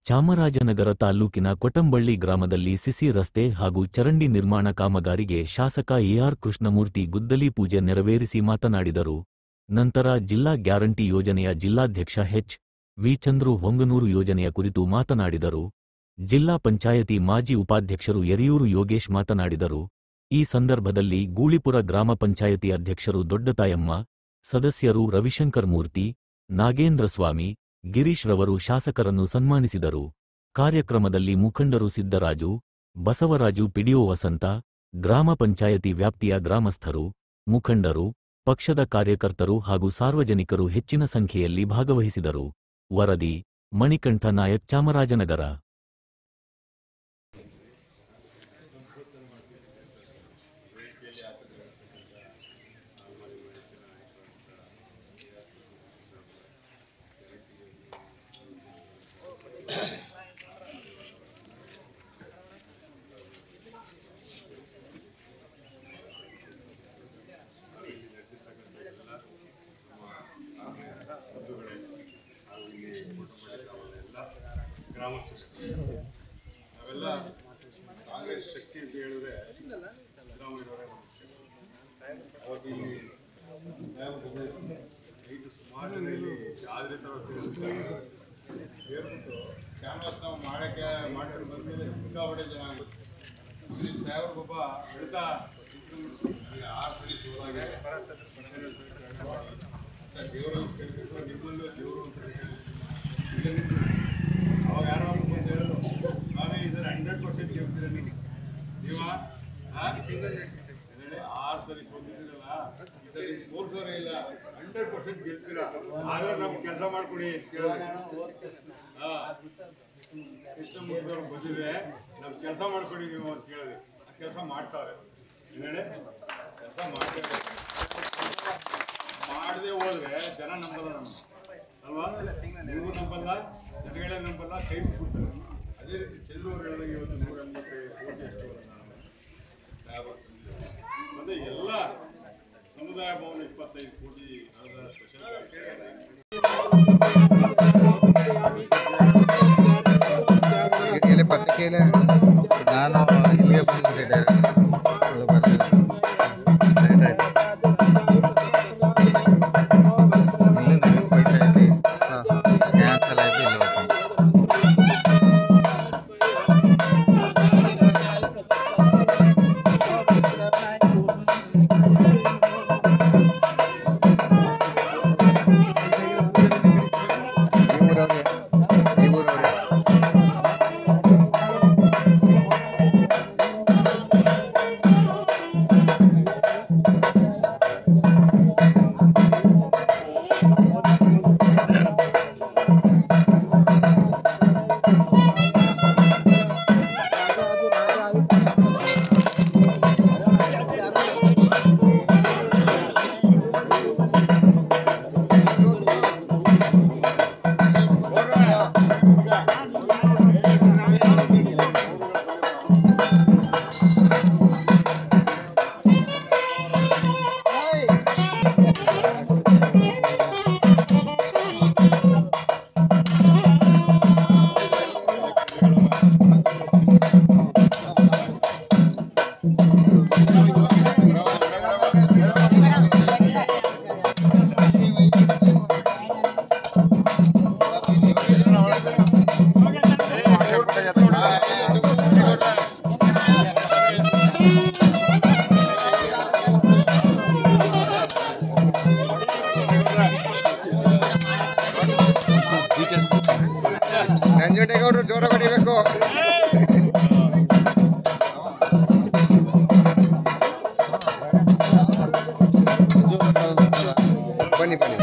ಚಾಮರಾಜನಗರ ತಾಲ್ಲೂಕಿನ ಕೊಟಂಬಳ್ಳಿ ಗ್ರಾಮದಲ್ಲಿ ಸಿಸಿ ರಸ್ತೆ ಹಾಗೂ ಚರಂಡಿ ನಿರ್ಮಾಣ ಕಾಮಗಾರಿಗೆ ಶಾಸಕ ಎಆರ್ ಕೃಷ್ಣಮೂರ್ತಿ ಗುದ್ದಲಿ ಪೂಜೆ ನೆರವೇರಿಸಿ ಮಾತನಾಡಿದರು. ನಂತರ ಜಿಲ್ಲಾ ಗ್ಯಾರಂಟಿ ಯೋಜನೆಯ ಜಿಲ್ಲಾಧ್ಯಕ್ಷ ಎಚ್. ವಿ. ಚಂದ್ರು ಹೊಂಗನೂರು ಯೋಜನೆಯ ಕುರಿತು ಮಾತನಾಡಿದರು. ಜಿಲ್ಲಾ ಪಂಚಾಯತಿ ಮಾಜಿ ಉಪಾಧ್ಯಕ್ಷರು ಯರಿಯೂರು ಯೋಗೇಶ್ ಮಾತನಾಡಿದರು. ಈ ಸಂದರ್ಭದಲ್ಲಿ ಗೂಳಿಪುರ ಗ್ರಾಮ ಪಂಚಾಯತಿ ಅಧ್ಯಕ್ಷರು ದೊಡ್ಡತಾಯಮ್ಮ, ಸದಸ್ಯರು ರವಿಶಂಕರ್ ಮೂರ್ತಿ, ನಾಗೇಂದ್ರಸ್ವಾಮಿ, ಗಿರೀಶ್ ರವರು ಶಾಸಕರನ್ನು ಸನ್ಮಾನಿಸಿದರು. ಕಾರ್ಯಕ್ರಮದಲ್ಲಿ ಮುಖಂಡರು ಸಿದ್ದರಾಜು, ಬಸವರಾಜು, ಪಿಡಿಒ ವಸಂತ, ಗ್ರಾಮ ಪಂಚಾಯತಿ ವ್ಯಾಪ್ತಿಯ ಗ್ರಾಮಸ್ಥರು, ಮುಖಂಡರು, ಪಕ್ಷದ ಕಾರ್ಯಕರ್ತರು ಹಾಗೂ ಸಾರ್ವಜನಿಕರು ಹೆಚ್ಚಿನ ಸಂಖ್ಯೆಯಲ್ಲಿ ಭಾಗವಹಿಸಿದರು. ವರದಿ ಮಣಿಕಂಠ ನಾಯಕ್, ಚಾಮರಾಜನಗರ. ನಾವೆಲ್ಲ ಕಾಂಗ್ರೆಸ್ ಶಕ್ತಿ ಅಂತ ಹೇಳಿದ್ರೆ ಸಿದ್ದರಾಮಯ್ಯವರೇ ಅವಾಗ ಇಲ್ಲಿ ಸುಮಾರು ಜನ ಇಲ್ಲಿ ಆದ್ರಿತ ಸೇರ್ಬಿಟ್ಟು ಕ್ಯಾನ್ವಾಸ್ ನಾವು ಮಾಡ್ಕೊಂಡು ಬಂದಮೇಲೆ ಸಿಕ್ಕಾಪಟ್ಟೆ ಜನ ಆಗುತ್ತೆ. ಸಾಹೇಬ್ರ ಪಾಪ ಬೆಳ್ತಾ 6 ಸರಿ ಶೋರಾಗೆ ದೇವರು ಕೇಳಬೇಕು, ನಿಮ್ಮಲ್ಲೂ ದೇವರು ಅಂತ ಅವಾಗ ಯಾರೋ ಅಂತ ಹೇಳೋದು, ನಾವೇ ಈ ಸರಿ 100% ಗೆಲ್ತೀರ ನೀವ 6 ಸರಿ ಸೋತಿದ್ದೀರಲ್ಲ, ಈ ಸರಿ 4 ಸರಿ ಇಲ್ಲ 100% ಗೆಲ್ತೀರ, ಆದ್ರೆ ನಮ್ಗೆ ಕೆಲಸ ಮಾಡ್ಕೊಡಿ ಅಂತ ಕೇಳೋದು. ಕೃಷ್ಣಮೂರ್ತಿಯವ್ರಿಗೆ ಬಂದಿದೆ, ನಮ್ಗೆ ಕೆಲಸ ಮಾಡ್ಕೊಡಿ ನೀವು ಅಂತ ಕೇಳಿದೆ. ಆ ಕೆಲಸ ಮಾಡ್ತಾರೆ, ಕೆಲಸ ಮಾಡ್ತಾರೆ. ಮಾಡದೆ ಹೋದ್ರೆ ಜನ ನಂಬಲ್ಲ ನಮ್ಗೆ ಅಲ್ವಾ? ನೀವು ನಂಬಲ್ಲ, ಜನಗಳೇ ನಂಬಲ್ಲ, ಕೈ ಬಿಟ್ಬಿಡ್ತಾರೆ. ಅದೇ ರೀತಿ ಚೆಲ್ಲೂರು ಹೇಳಿದಾಗ ಇವತ್ತು 185 ಕೋಟಿ ಅಷ್ಟು ಮತ್ತೆ ಎಲ್ಲ ಸಮುದಾಯ ಭವನ 25 ಕೋಟಿ ಸ್ಪೆಷಲ್ ನಾನು ಇಲ್ಲಿಗೆ ಬಂದಿದ್ದೆ. ನಂಜುಂಡೇಗೌಡರು ಜೋರ ಹೊಡಿಬೇಕು. ಬನ್ನಿ ಬನ್ನಿ.